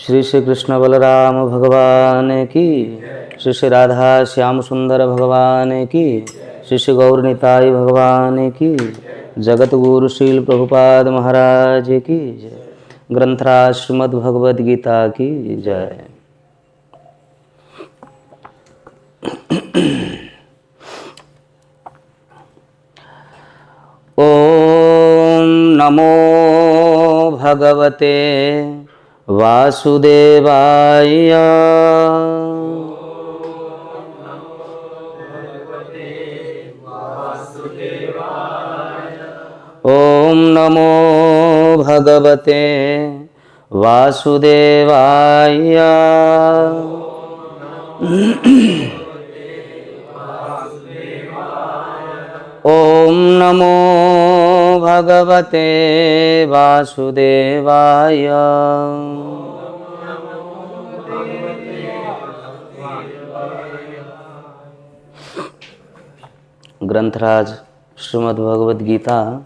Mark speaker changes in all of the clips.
Speaker 1: श्री श्री कृष्ण बलराम भगवान की, श्री श्री राधा श्याम सुंदर भगवान की, श्री श्री गौर निताई भगवान की, जगत गुरु श्रील प्रभुपाद महाराज की जय। ग्रंथराज श्रीमद् भगवद गीता की जय। ओम नमो भगवते वासुदेवाय। ओम नमो भगवते वासुदेवाय। ओम नमो भगवते वासुदेवाय। ग्रंथराज श्रीमद् भगवद गीता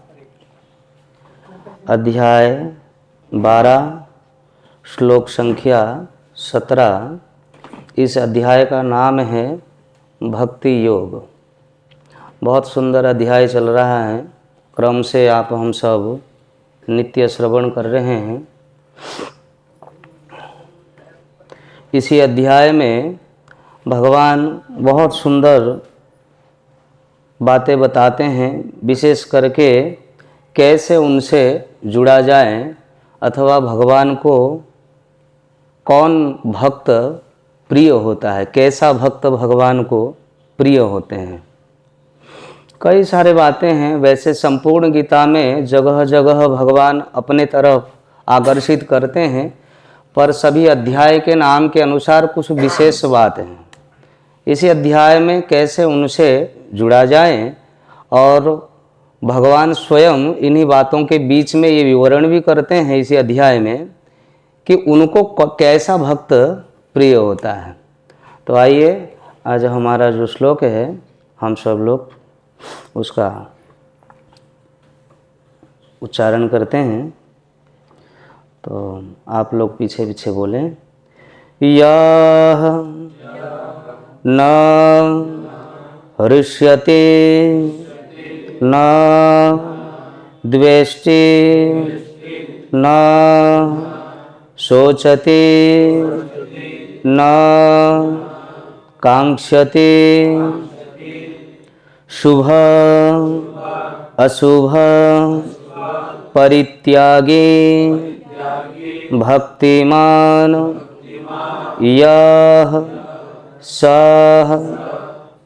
Speaker 1: अध्याय 12 श्लोक संख्या 17। इस अध्याय का नाम है भक्ति योग। बहुत सुंदर अध्याय चल रहा है। क्रम से आप हम सब नित्य श्रवण कर रहे हैं। इसी अध्याय में भगवान बहुत सुंदर बातें बताते हैं, विशेष करके कैसे उनसे जुड़ा जाए अथवा भगवान को कौन भक्त प्रिय होता है, कैसा भक्त भगवान को प्रिय होते हैं। कई सारे बातें हैं। वैसे संपूर्ण गीता में जगह जगह भगवान अपने तरफ आकर्षित करते हैं, पर सभी अध्याय के नाम के अनुसार कुछ विशेष बात हैं। इसी अध्याय में कैसे उनसे जुड़ा जाए और भगवान स्वयं इन्हीं बातों के बीच में ये विवरण भी करते हैं इसी अध्याय में कि उनको कैसा भक्त प्रिय होता है। तो आइए आज हमारा जो श्लोक है हम सब लोग उसका उच्चारण करते हैं। तो आप लोग पीछे पीछे बोलें। यह न हृष्यते न द्वेष्टि न शोचति न कांक्षति शुभ अशुभ परित्यागी भक्तिमान यः सः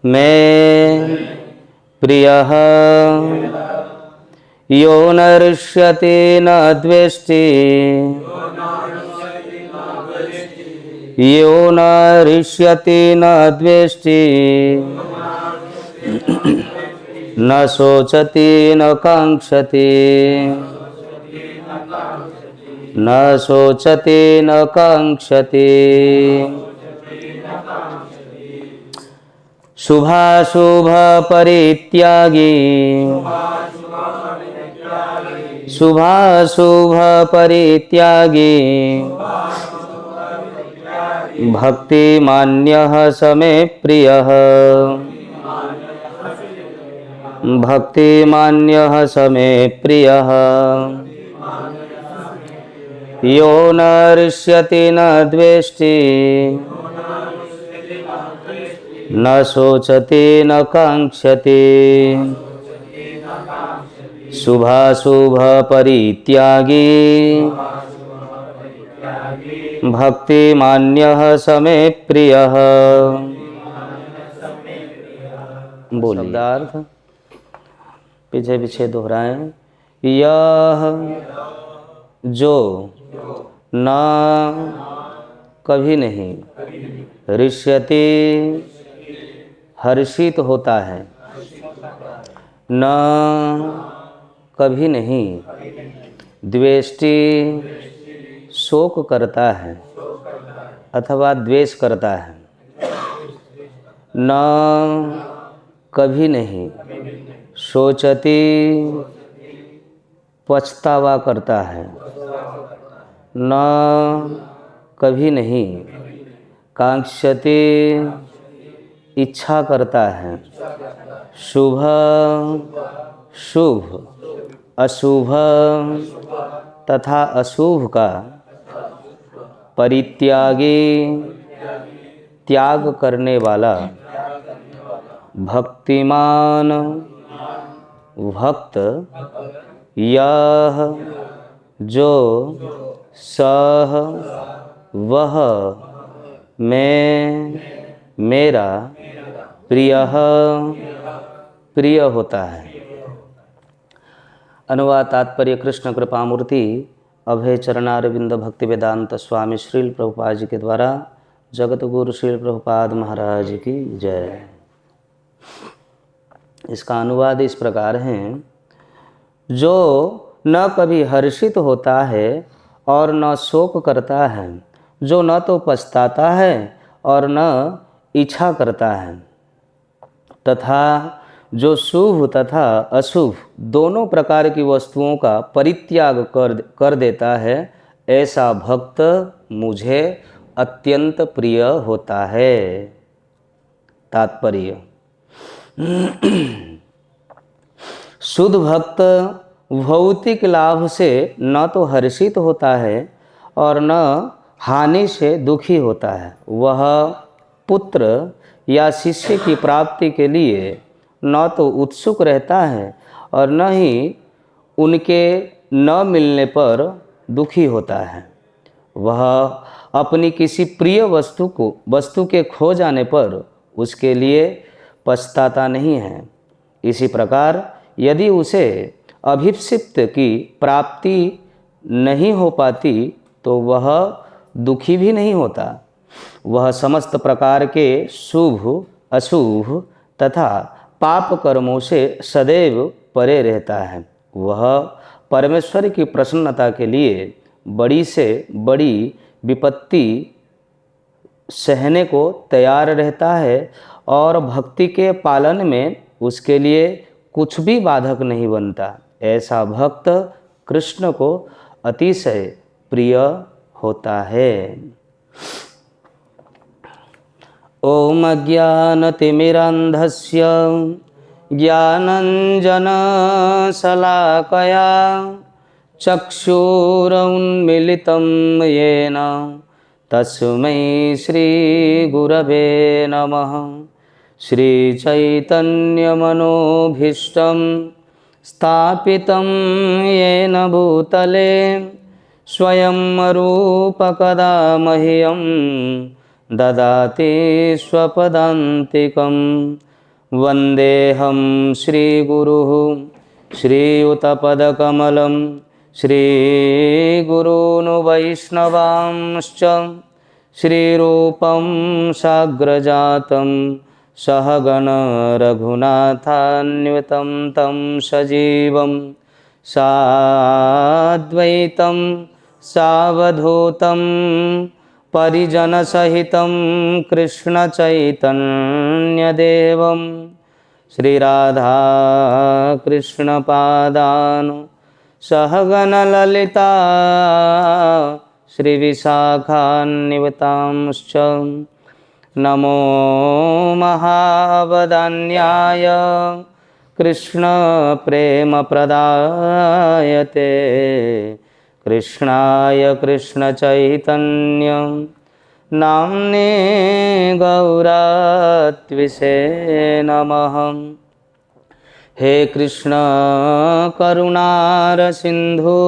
Speaker 1: मे प्रियः यो न हृष्यति न द्वेष्टि यो न हृष्यति न द्वेष्टि न शोचति न कांक्षति न शोचति न कांक्षति शुभाशुभ परित्यागी शुभाशुभ परित्यागी भक्तिमान्यः स मे प्रियः भक्तिमान्यः स मे प्रियः यो न हृष्यति न द्वेष्टि न शोचति न कांक्षति शुभाशुभ परित्यागी भक्तिमान्यः स मे प्रियः। बोलिए शब्दार्थ पीछे पीछे दोहराएं। यह जो न कभी नहीं हृष्यति हर्षित होता है, न कभी नहीं द्वेष्टि शोक करता है अथवा द्वेष करता है, न कभी नहीं शोचति पछतावा करता है, न कभी नहीं। कांक्षते इच्छा करता है। शुभ शुभ अशुभ तथा अशुभ का परित्यागी त्याग करने वाला भक्तिमान भक्त यह जो सह वह मैं मेरा प्रिय होता है। अनुवाद तात्पर्य कृष्ण कृपामूर्ति अभय चरणारविंद भक्ति वेदांत स्वामी श्रील प्रभुपाद जी के द्वारा जगत गुरु श्रील प्रभुपाद महाराज की जय। इसका अनुवाद इस प्रकार है। जो न कभी हर्षित होता है और न शोक करता है, जो न तो पछताता है और न इच्छा करता है, तथा जो शुभ तथा अशुभ दोनों प्रकार की वस्तुओं का परित्याग कर देता है, ऐसा भक्त मुझे अत्यंत प्रिय होता है। तात्पर्य शुद्ध भक्त भौतिक लाभ से न तो हर्षित होता है और न हानि से दुखी होता है। वह पुत्र या शिष्य की प्राप्ति के लिए न तो उत्सुक रहता है और न ही उनके न मिलने पर दुखी होता है। वह अपनी किसी प्रिय वस्तु के खो जाने पर उसके लिए पछताता नहीं है। इसी प्रकार यदि उसे अभिप्सित की प्राप्ति नहीं हो पाती तो वह दुखी भी नहीं होता। वह समस्त प्रकार के शुभ अशुभ तथा पाप कर्मों से सदैव परे रहता है। वह परमेश्वर की प्रसन्नता के लिए बड़ी से बड़ी विपत्ति सहने को तैयार रहता है और भक्ति के पालन में उसके लिए कुछ भी बाधक नहीं बनता। ऐसा भक्त कृष्ण को अतिशय प्रिय होता है। ओम अज्ञानतिमिरान्धस्य ज्ञानञ्जनशलाकया चक्षुरुन्मीलितं येन तस्मै श्रीगुरवे नमः। श्रीचैतन्यमनोभीष्टं स्थापितं येन भूतले स्वयं रूपकदा मह्यं ददाति स्वपदान्तिकं। वन्देऽहं श्रीगुरुः श्रीयुतपदकमलं श्रीगुरून् वैष्णवांश्च श्रीरूपं साग्रजातं सहगण रघुनाथान्वितं तं सजीवं साद्वैतं सावधूतं परिजनसहितं कृष्णचैतन्यदेवं श्रीराधा कृष्णपादान् सहगणललिता श्रीविशाखान्वितांश्च नमो महावदान्याय कृष्णप्रेमप्रदायते कृष्णाय कृष्णचैतन्य नाम्ने गौरत्विषे नमः। हे कृष्ण करुणारसिन्धु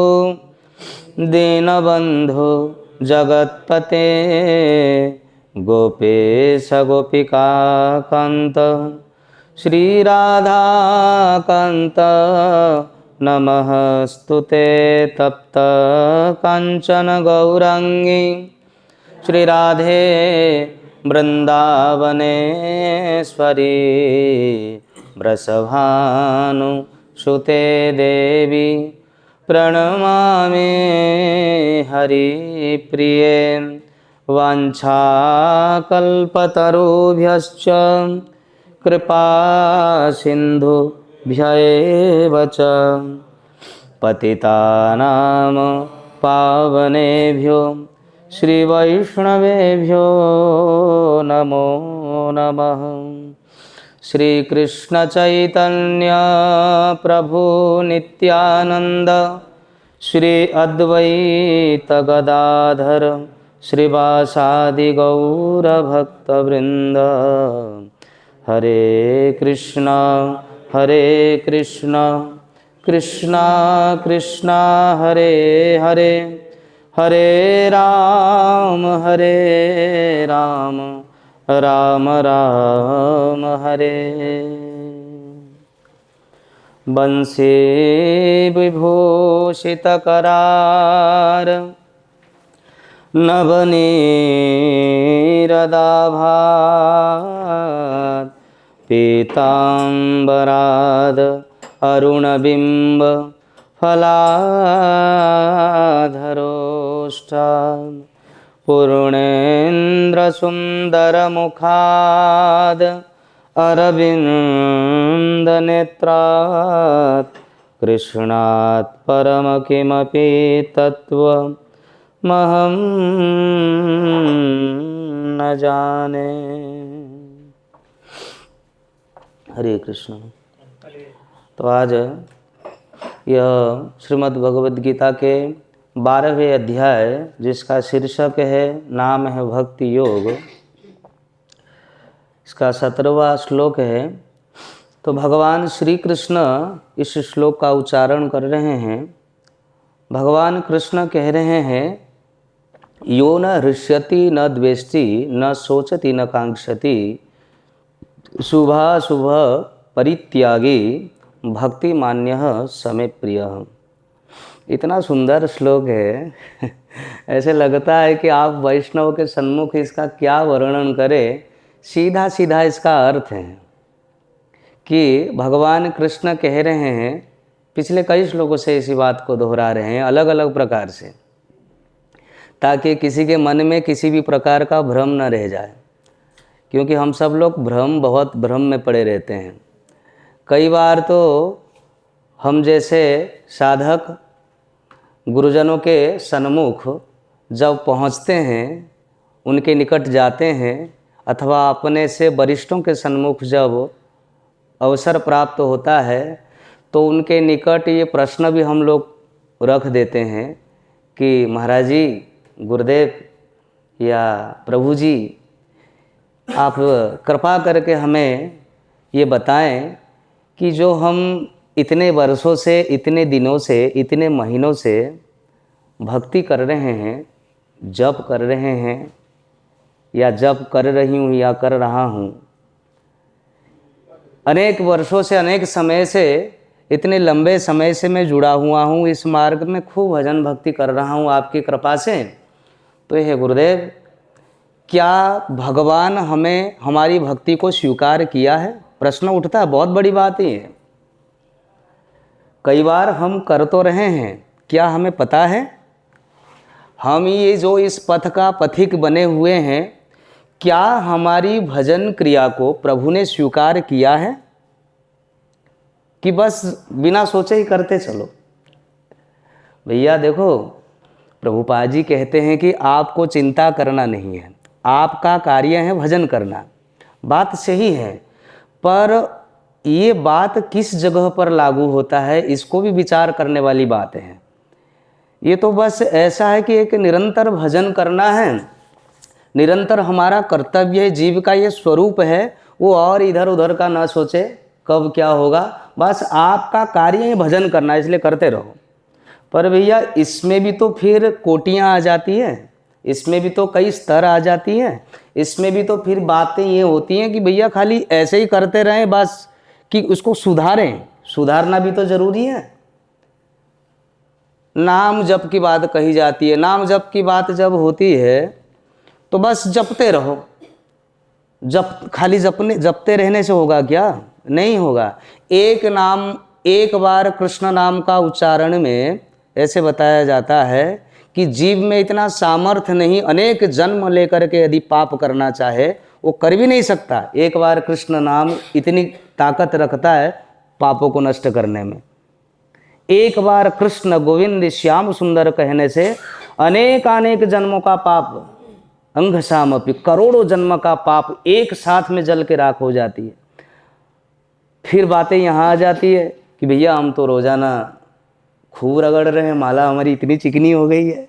Speaker 1: दीनबन्धु जगत्पते गोपेश गोपिकान्त श्रीराधाकान्त नमस्तुते तप्त कांचन गौरांगी श्रीराधे वृंदावनेश्वरी वृषभानुसुते देवी प्रणमामि हरिप्रिये। वाञ्छाकल्पतरुभ्यश्च कृपा सिन्धुभ्यैव च पतितानां पावनेभ्यो श्रीवैष्णवेभ्यो नमो नमः। श्रीकृष्ण चैतन्य प्रभु नित्यानंद श्री अद्वैत गदाधर श्रीवासादि गौर भक्तवृंद। हरे कृष्णा कृष्णा कृष्णा हरे हरे, हरे राम राम राम हरे। बंसी विभूषित करार नवनीरदाभात पीतांबराद अरुणबिंब फलाधरोष्ठान पूर्णेन्द्र सुंदर मुखाद अरविंद नेत्रात् कृष्णात् परम किमपि तत्त्वमहं न जाने। हरे कृष्ण। तो आज यह श्रीमद् भगवद गीता के 12वें अध्याय, जिसका शीर्षक है नाम है भक्ति योग, इसका 17वां श्लोक है। तो भगवान श्री कृष्ण इस श्लोक का उच्चारण कर रहे हैं। भगवान कृष्ण कह रहे हैं, यो न हृष्यति न द्वेष्टि न शोचति न कांक्षति शुभाशुभ परित्यागी भक्ति मान्यः समे प्रियः। इतना सुंदर श्लोक है ऐसे लगता है कि आप वैष्णव के सन्मुख इसका क्या वर्णन करें। सीधा सीधा इसका अर्थ है कि भगवान कृष्ण कह रहे हैं, पिछले कई श्लोकों से इसी बात को दोहरा रहे हैं अलग अलग प्रकार से, ताकि किसी के मन में किसी भी प्रकार का भ्रम न रह जाए। क्योंकि हम सब लोग बहुत भ्रम में पड़े रहते हैं। कई बार तो हम जैसे साधक गुरुजनों के सन्मुख जब पहुंचते हैं, उनके निकट जाते हैं, अथवा अपने से वरिष्ठों के सन्मुख जब अवसर प्राप्त होता है, तो उनके निकट ये प्रश्न भी हम लोग रख देते हैं कि महाराज जी, गुरुदेव या प्रभु जी, आप कृपा करके हमें ये बताएं कि जो हम इतने वर्षों से, इतने दिनों से, इतने महीनों से भक्ति कर रहे हैं, जप कर रहे हैं, या जप कर रही हूँ या कर रहा हूँ, अनेक वर्षों से, अनेक समय से, इतने लंबे समय से मैं जुड़ा हुआ हूँ, इस मार्ग में खूब भजन भक्ति कर रहा हूँ आपकी कृपा से। तो हे गुरुदेव, क्या भगवान हमें हमारी भक्ति को स्वीकार किया है? प्रश्न उठता है, बहुत बड़ी बात ही है। कई बार हम कर तो रहे हैं, क्या हमें पता है? हम ये जो इस पथ का पथिक बने हुए हैं, क्या हमारी भजन क्रिया को प्रभु ने स्वीकार किया है कि बस बिना सोचे ही करते चलो? भैया देखो, प्रभुपाद जी कहते हैं कि आपको चिंता करना नहीं है, आपका कार्य है भजन करना। बात सही है, पर ये बात किस जगह पर लागू होता है, इसको भी विचार करने वाली बात है। ये तो बस ऐसा है कि एक निरंतर भजन करना है, निरंतर हमारा कर्तव्य है, जीव का ये स्वरूप है, वो और इधर उधर का ना सोचे कब क्या होगा, बस आपका कार्य है भजन करना, इसलिए करते रहो। पर भैया इसमें भी तो फिर कोटियाँ आ जाती हैं, इसमें भी तो कई स्तर आ जाती हैं, इसमें भी तो फिर बातें ये होती हैं कि भैया खाली ऐसे ही करते रहें बस, कि उसको सुधारें। सुधारना भी तो जरूरी है। नाम जप की बात कही जाती है, नाम जप की बात जब होती है तो बस जपते रहो। खाली जपते रहने से होगा क्या? नहीं होगा। एक नाम, एक बार कृष्ण नाम का उच्चारण में ऐसे बताया जाता है कि जीव में इतना सामर्थ्य नहीं, अनेक जन्म लेकर के यदि पाप करना चाहे वो कर भी नहीं सकता। एक बार कृष्ण नाम इतनी ताकत रखता है पापों को नष्ट करने में। एक बार कृष्ण गोविंद श्याम सुंदर कहने से अनेक अनेक जन्मों का पाप, अंघसामपि, करोड़ों जन्म का पाप एक साथ में जल के राख हो जाती है। फिर बातें यहाँ आ जाती है कि भैया हम तो रोजाना खूब रगड़ रहे हैं, माला हमारी इतनी चिकनी हो गई है,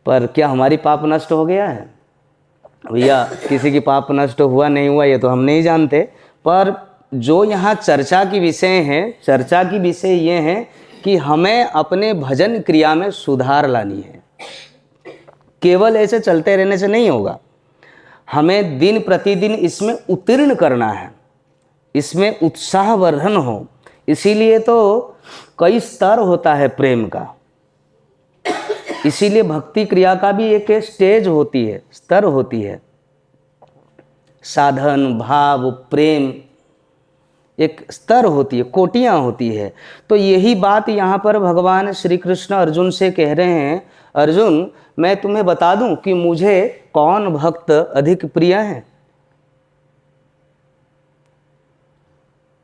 Speaker 1: पर क्या हमारी पाप नष्ट हो गया है? भैया किसी की पाप नष्ट हुआ नहीं हुआ ये तो हम नहीं जानते, पर जो यहाँ चर्चा की विषय है, चर्चा की विषय ये है कि हमें अपने भजन क्रिया में सुधार लानी है। केवल ऐसे चलते रहने से नहीं होगा, हमें दिन प्रतिदिन इसमें उत्तीर्ण करना है, इसमें उत्साहवर्धन हो। इसीलिए तो कई स्तर होता है प्रेम का, इसीलिए भक्ति क्रिया का भी एक स्टेज होती है, स्तर होती है। साधन, भाव, प्रेम एक स्तर होती है, कोटियां होती है। तो यही बात यहाँ पर भगवान श्री कृष्ण अर्जुन से कह रहे हैं, अर्जुन मैं तुम्हें बता दूं कि मुझे कौन भक्त अधिक प्रिय है।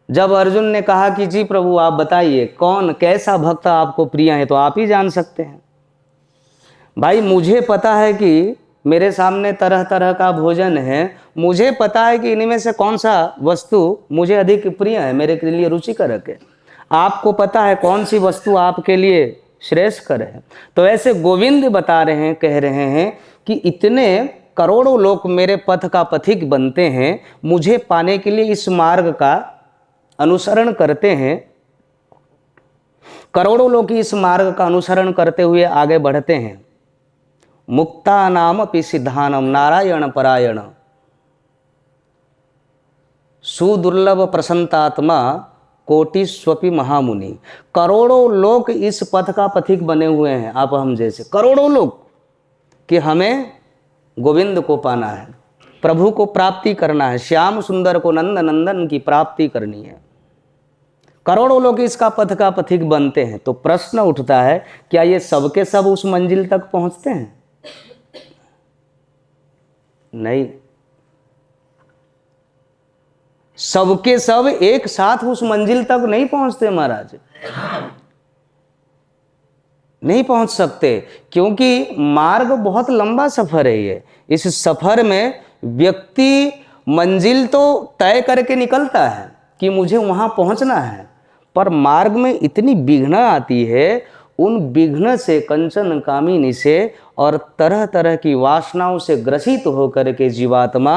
Speaker 1: जब अर्जुन ने कहा कि जी प्रभु आप बताइए कौन कैसा भक्त आपको प्रिय है, तो आप ही जान सकते हैं। भाई मुझे पता है कि मेरे सामने तरह तरह का भोजन है, मुझे पता है कि इनमें से कौन सा वस्तु मुझे अधिक प्रिय है, मेरे के लिए रुचिकर है। आपको पता है कौन सी वस्तु आपके लिए श्रेष्ठकर है। तो ऐसे गोविंद बता रहे हैं, कह रहे हैं कि इतने करोड़ों लोग मेरे पथ का पथिक बनते हैं, मुझे पाने के लिए इस मार्ग का अनुसरण करते हैं। करोड़ों लोग इस मार्ग का अनुसरण करते हुए आगे बढ़ते हैं। मुक्ता नाम अपि सिद्धानम नारायण परायण सुदुर्लभ प्रसन्नात्मा कोटिस्वपि महामुनि। करोड़ों लोग इस पथ का पथिक बने हुए हैं, आप हम जैसे करोड़ों लोग, कि हमें गोविंद को पाना है, प्रभु को प्राप्ति करना है, श्याम सुंदर को नंद नंदन की प्राप्ति करनी है। करोड़ों लोग इसका पथ का पथिक बनते हैं। तो प्रश्न उठता है, क्या ये सबके सब उस मंजिल तक पहुंचते हैं? नहीं, सबके सब एक साथ उस मंजिल तक नहीं पहुंचते महाराज, नहीं पहुंच सकते, क्योंकि मार्ग बहुत लंबा सफर है ये। इस सफर में व्यक्ति मंजिल तो तय करके निकलता है कि मुझे वहां पहुंचना है, पर मार्ग में इतनी विघ्न आती है, उन विघ्न से, कंचन कामिनी से और तरह तरह की वासनाओं से ग्रसित होकर के जीवात्मा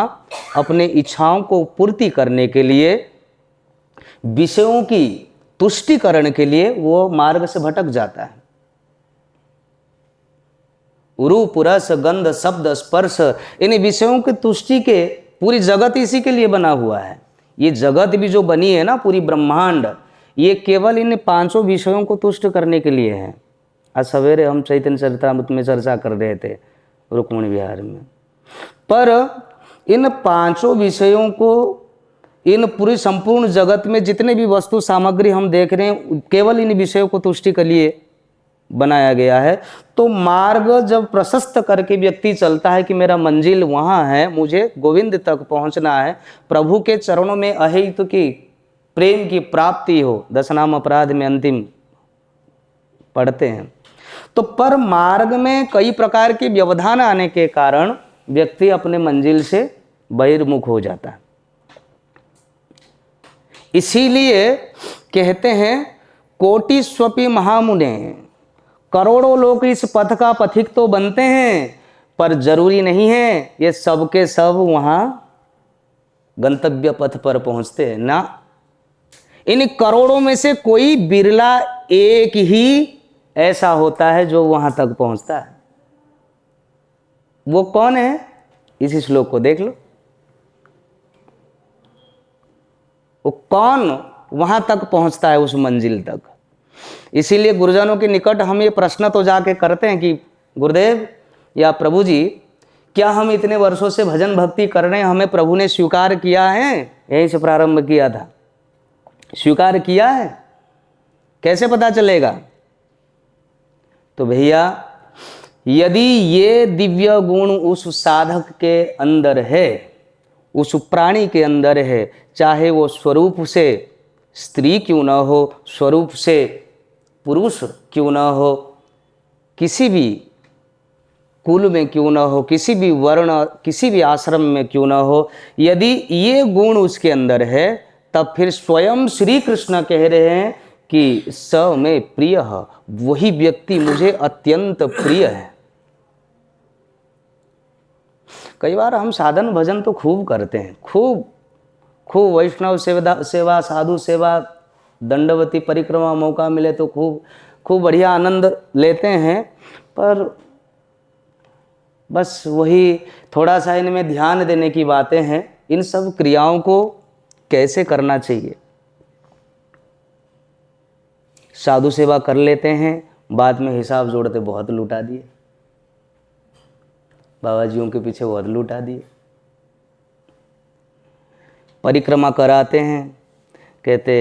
Speaker 1: अपने इच्छाओं को पूर्ति करने के लिए, विषयों की तुष्टिकरण के लिए वो मार्ग से भटक जाता है। रूप, रस, गंध, शब्द, स्पर्श, इन विषयों की तुष्टि के पूरी जगत इसी के लिए बना हुआ है। ये जगत भी जो बनी है ना, पूरी ब्रह्मांड, ये केवल इन पांचों विषयों को तुष्ट करने के लिए है। आज सवेरे हम चैतन्य चरितामृत में चर्चा कर रहे थे रुक्मिणी विहार में, पर इन पांचों विषयों को, इन पूरी संपूर्ण जगत में जितने भी वस्तु सामग्री हम देख रहे हैं, केवल इन विषयों को तुष्टि के लिए बनाया गया है। तो मार्ग जब प्रशस्त करके व्यक्ति चलता है कि मेरा मंजिल वहाँ है, मुझे गोविंद तक पहुँचना है, प्रभु के चरणों में अहित की प्रेम की प्राप्ति हो, 10 नाम अपराध में अंतिम पढ़ते हैं। तो पर मार्ग में कई प्रकार के व्यवधान आने के कारण व्यक्ति अपने मंजिल से बहिर्मुख हो जाता है। इसीलिए कहते हैं कोटिस्वपि महामुने, करोड़ों लोग इस पथ का पथिक तो बनते हैं, पर जरूरी नहीं है ये सबके सब वहां गंतव्य पथ पर पहुंचते हैं ना। इन करोड़ों में से कोई बिरला एक ही ऐसा होता है जो वहां तक पहुंचता है। वो कौन है? इसी श्लोक को देख लो, वो कौन वहां तक पहुंचता है उस मंजिल तक। इसीलिए गुरुजनों के निकट हम ये प्रश्न तो जाके करते हैं कि गुरुदेव या प्रभु जी, क्या हम इतने वर्षों से भजन भक्ति कर रहे हैं, हमें प्रभु ने स्वीकार किया है? यहीं से प्रारंभ किया था, स्वीकार किया है, कैसे पता चलेगा? तो भैया, यदि ये दिव्य गुण उस साधक के अंदर है, उस प्राणी के अंदर है, चाहे वो स्वरूप से स्त्री क्यों न हो, स्वरूप से पुरुष क्यों न हो, किसी भी कुल में क्यों ना हो, किसी भी वर्ण, किसी भी आश्रम में क्यों ना हो, यदि ये गुण उसके अंदर है, तब फिर स्वयं श्री कृष्ण कह रहे हैं कि स में प्रिय, वही व्यक्ति मुझे अत्यंत प्रिय है। कई बार हम साधन भजन तो खूब करते हैं, खूब खूब वैष्णव सेवा, साधु सेवा, दंडवती परिक्रमा, मौका मिले तो खूब खूब बढ़िया आनंद लेते हैं, पर बस वही थोड़ा सा इनमें ध्यान देने की बातें हैं। इन सब क्रियाओं को कैसे करना चाहिए। साधु सेवा कर लेते हैं, बाद में हिसाब जोड़ते बहुत लुटा दिए, बाबा जियों के पीछे बहुत लुटा दिए। परिक्रमा कराते हैं, कहते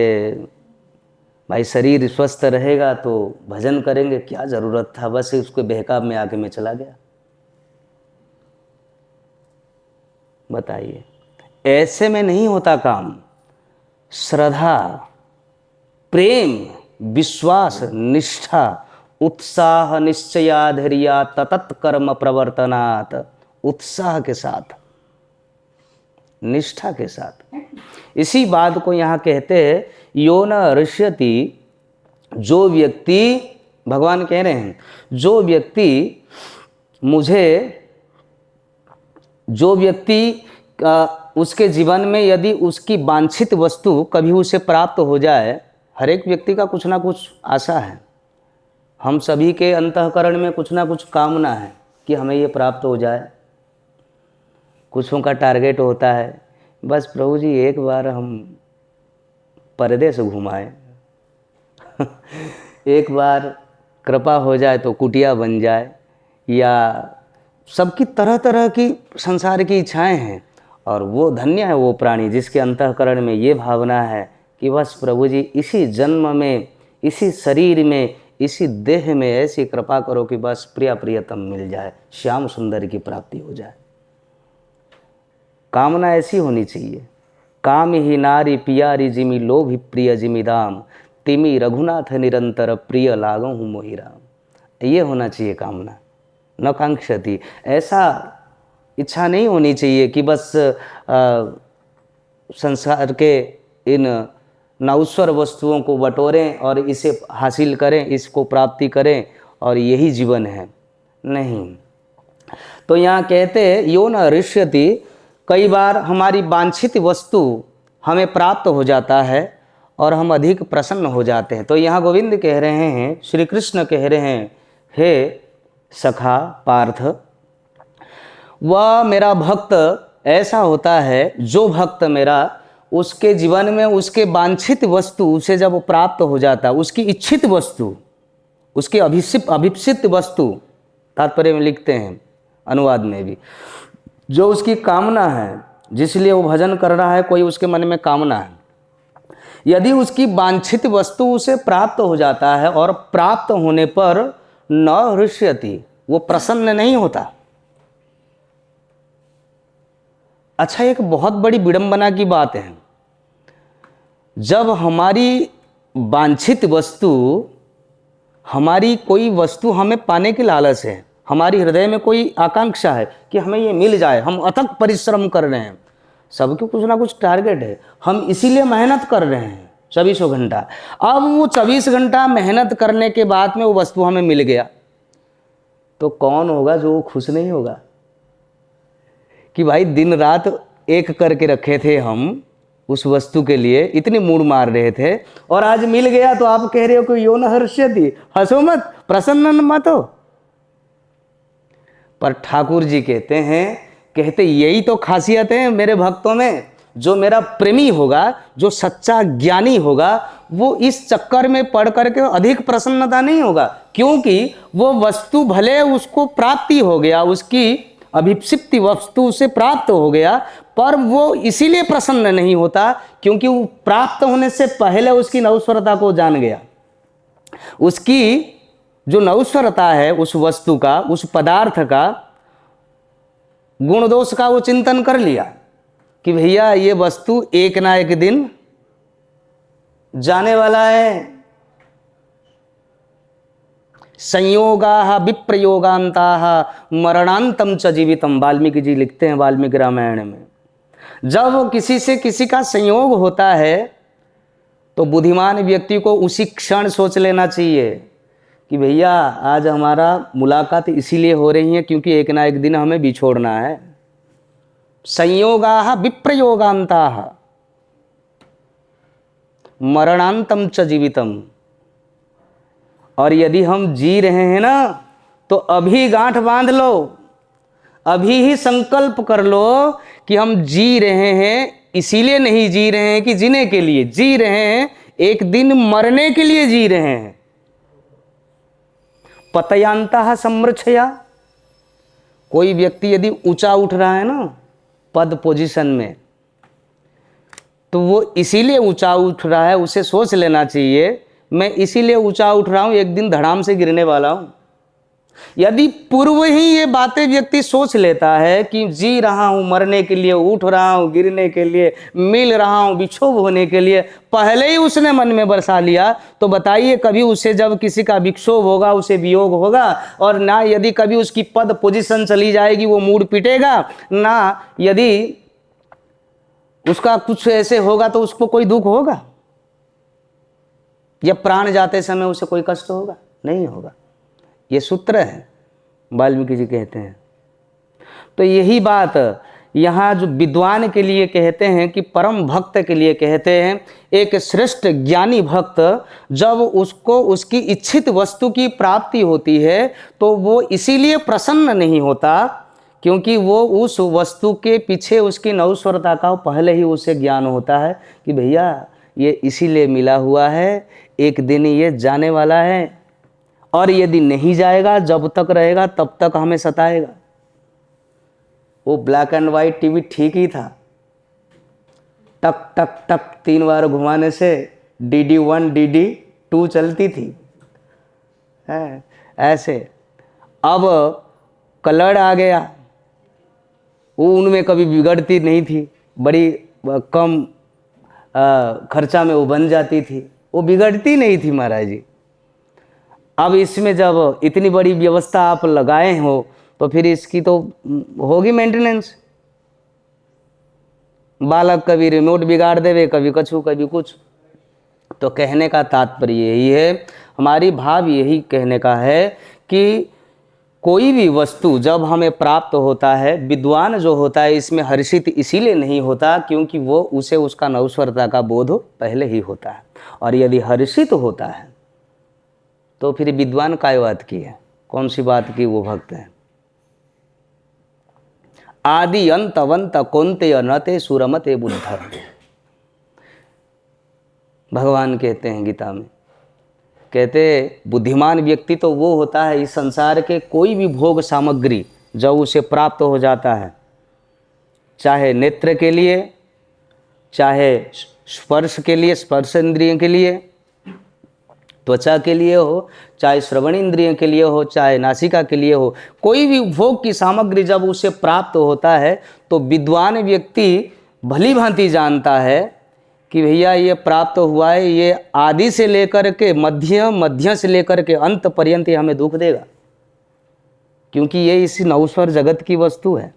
Speaker 1: भाई शरीर स्वस्थ रहेगा तो भजन करेंगे, क्या ज़रूरत था, बस उसके बहकाव में आके मैं चला गया। बताइए, ऐसे में नहीं होता काम। श्रद्धा, प्रेम, विश्वास, निष्ठा, उत्साह, निश्चया, धैर्य, ततत कर्म प्रवर्तनात्, उत्साह के साथ, निष्ठा के साथ। इसी बात को यहाँ कहते हैं यो न ऋष्यति। जो व्यक्ति, भगवान कह रहे हैं, जो व्यक्ति उसके जीवन में यदि उसकी वांछित वस्तु कभी उसे प्राप्त हो जाए, हर एक व्यक्ति का कुछ ना कुछ आशा है, हम सभी के अंतःकरण में कुछ ना कुछ कामना है कि हमें ये प्राप्त हो जाए। कुछों का टारगेट होता है, बस प्रभु जी एक बार हम परदेश घुमाएं एक बार कृपा हो जाए तो कुटिया बन जाए, या सबकी तरह तरह की संसार की इच्छाएं हैं। और वो धन्य है वो प्राणी जिसके अंतःकरण में ये भावना है कि बस प्रभु जी इसी जन्म में, इसी शरीर में, इसी देह में ऐसी कृपा करो कि बस प्रियतम मिल जाए, श्याम सुंदर की प्राप्ति हो जाए। कामना ऐसी होनी चाहिए। काम ही नारी पियारी जिमी लोभ प्रिय जिमी दाम, तिमी रघुनाथ निरंतर प्रिय लागो हूँ मोहि राम। ये होना चाहिए कामना, न कांक्षति। ऐसा इच्छा नहीं होनी चाहिए कि बस संसार के इन नश्वर वस्तुओं को बटोरें और इसे हासिल करें, इसको प्राप्ति करें और यही जीवन है, नहीं। तो यहाँ कहते यो न ऋष्यति, कई बार हमारी वांछित वस्तु हमें प्राप्त हो जाता है और हम अधिक प्रसन्न हो जाते हैं। तो यहाँ गोविंद कह रहे हैं, श्री कृष्ण कह रहे हैं, हे सखा पार्थ, वह मेरा भक्त ऐसा होता है, जो भक्त मेरा, उसके जीवन में उसके वांछित वस्तु उसे जब प्राप्त हो जाता है, उसकी इच्छित वस्तु, उसकी अभिप्सित वस्तु, तात्पर्य में लिखते हैं, अनुवाद में भी, जो उसकी कामना है, जिसलिए वो भजन कर रहा है, कोई उसके मन में कामना है, यदि उसकी वांछित वस्तु उसे प्राप्त हो जाता है और प्राप्त होने पर न हृष्यति, वो प्रसन्न नहीं होता। अच्छा, एक बहुत बड़ी विडंबना की बात है, जब हमारी वांछित वस्तु, हमारी कोई वस्तु हमें पाने की लालच है, हमारी हृदय में कोई आकांक्षा है कि हमें ये मिल जाए, हम अथक परिश्रम कर रहे हैं, सबके कुछ ना कुछ टारगेट है, हम इसीलिए मेहनत कर रहे हैं 24 घंटा। अब वो 24 घंटा मेहनत करने के बाद में वो वस्तु हमें मिल गया, तो कौन होगा जो खुश नहीं होगा कि भाई दिन रात एक करके रखे थे हम उस वस्तु के लिए, इतनी मूड मार रहे थे और आज मिल गया तो आप कह रहे हो कि यो न हर्ष्यति, हंसो मत, प्रसन्न मत हो। पर ठाकुर जी कहते यही तो खासियत है मेरे भक्तों में, जो मेरा प्रेमी होगा, जो सच्चा ज्ञानी होगा, वो इस चक्कर में पड़ करके अधिक प्रसन्नता नहीं होगा, क्योंकि वो वस्तु भले उसको प्राप्ति हो गया, उसकी अभिप्सित वस्तु से प्राप्त हो गया, पर वो इसीलिए प्रसन्न नहीं होता क्योंकि वो प्राप्त होने से पहले उसकी नश्वरता को जान गया। उसकी जो नश्वरता है उस वस्तु का, उस पदार्थ का, गुण दोष का वो चिंतन कर लिया कि भैया ये वस्तु एक ना एक दिन जाने वाला है। संयोगाः विप्रयोगान्ताः मरणांतम च जीवितम। वाल्मीकि जी लिखते हैं वाल्मीकि रामायण में, जब किसी से किसी का संयोग होता है तो बुद्धिमान व्यक्ति को उसी क्षण सोच लेना चाहिए कि भैया आज हमारा मुलाकात इसीलिए हो रही है क्योंकि एक ना एक दिन हमें बिछोड़ना है। संयोगाः विप्रयोगान्ताः मरणांतम च जीवितम। और यदि हम जी रहे हैं ना तो अभी गांठ बांध लो, अभी ही संकल्प कर लो कि हम जी रहे हैं, इसीलिए नहीं जी रहे हैं कि जीने के लिए जी रहे हैं, एक दिन मरने के लिए जी रहे हैं। पतयांतः संमृच्छया। कोई व्यक्ति यदि ऊंचा उठ रहा है ना पद पोजीशन में, तो वो इसीलिए ऊंचा उठ रहा है, उसे सोच लेना चाहिए मैं इसीलिए ऊंचा उठ रहा हूं, एक दिन धड़ाम से गिरने वाला हूं। यदि पूर्व ही ये बातें व्यक्ति सोच लेता है कि जी रहा हूं मरने के लिए, उठ रहा हूं गिरने के लिए, मिल रहा हूं विक्षोभ होने के लिए, पहले ही उसने मन में बरसा लिया, तो बताइए कभी उसे जब किसी का विक्षोभ होगा, उसे वियोग होगा, और ना यदि कभी उसकी पद पोजीशन चली जाएगी वो मूड पिटेगा, ना यदि उसका कुछ ऐसे होगा तो उसको कोई दुख होगा, या प्राण जाते समय उसे कोई कष्ट होगा? नहीं होगा। ये सूत्र है, वाल्मीकि जी कहते हैं। तो यही बात यहाँ जो विद्वान के लिए कहते हैं कि परम भक्त के लिए कहते हैं, एक श्रेष्ठ ज्ञानी भक्त जब उसको उसकी इच्छित वस्तु की प्राप्ति होती है तो वो इसीलिए प्रसन्न नहीं होता क्योंकि वो उस वस्तु के पीछे उसकी नौश्वरता का पहले ही उसे ज्ञान होता है कि भैया ये इसीलिए मिला हुआ है, एक दिन ये जाने वाला है, और यदि नहीं जाएगा, जब तक रहेगा तब तक हमें सताएगा। वो ब्लैक एंड वाइट टीवी ठीक ही था, टक टक टक 3 बार घुमाने से DD1 DD2 चलती थी, है ऐसे। अब कलर आ गया, वो उनमें कभी बिगड़ती नहीं थी, बड़ी कम खर्चा में वो बन जाती थी, वो बिगड़ती नहीं थी महाराज जी। अब इसमें जब इतनी बड़ी व्यवस्था आप लगाए हो तो फिर इसकी तो होगी मेंटेनेंस। बालक कभी रिमोट बिगाड़ देवे, कभी कछु कभी कुछ। तो कहने का तात्पर्य यही है, हमारी भाव यही कहने का है कि कोई भी वस्तु जब हमें प्राप्त होता है, विद्वान जो होता है इसमें हर्षित इसीलिए नहीं होता क्योंकि वो उसे उसका नौश्वरता का बोध पहले ही होता है। और यदि हर्षित होता है तो फिर विद्वान काय बात की है, कौन सी बात की वो भक्त है। आदि अंत अवंत कौन्तेय नते सुरमते बुद्ध, भगवान कहते हैं गीता में। कहते बुद्धिमान व्यक्ति तो वो होता है इस संसार के कोई भी भोग सामग्री जब उसे प्राप्त हो जाता है, चाहे नेत्र के लिए, चाहे स्पर्श के लिए, स्पर्श इंद्रिय के लिए, त्वचा के लिए हो, चाहे श्रवण इंद्रिय के लिए हो, चाहे नासिका के लिए हो, कोई भी भोग की सामग्री जब उसे प्राप्त होता है तो विद्वान व्यक्ति भली भांति जानता है कि भैया ये प्राप्त हुआ है, ये आदि से लेकर के मध्य से लेकर के अंत पर्यंत ये हमें दुख देगा, क्योंकि ये इसी नौश्वर जगत की वस्तु है।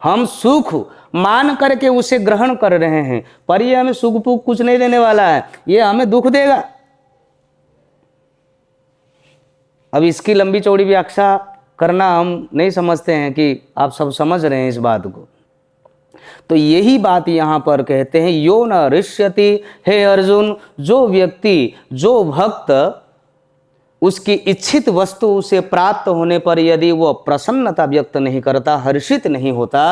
Speaker 1: हम सुख मान करके उसे ग्रहण कर रहे हैं, पर ये हमें सुख पुख कुछ नहीं देने वाला है, ये हमें दुख देगा। अब इसकी लंबी चौड़ी व्याख्या करना हम नहीं समझते हैं कि आप सब समझ रहे हैं इस बात को। तो यही बात यहाँ पर कहते हैं, यो न ऋष्यति, हे अर्जुन, जो व्यक्ति, जो भक्त उसकी इच्छित वस्तु उसे प्राप्त होने पर यदि वो प्रसन्नता व्यक्त नहीं करता, हर्षित नहीं होता,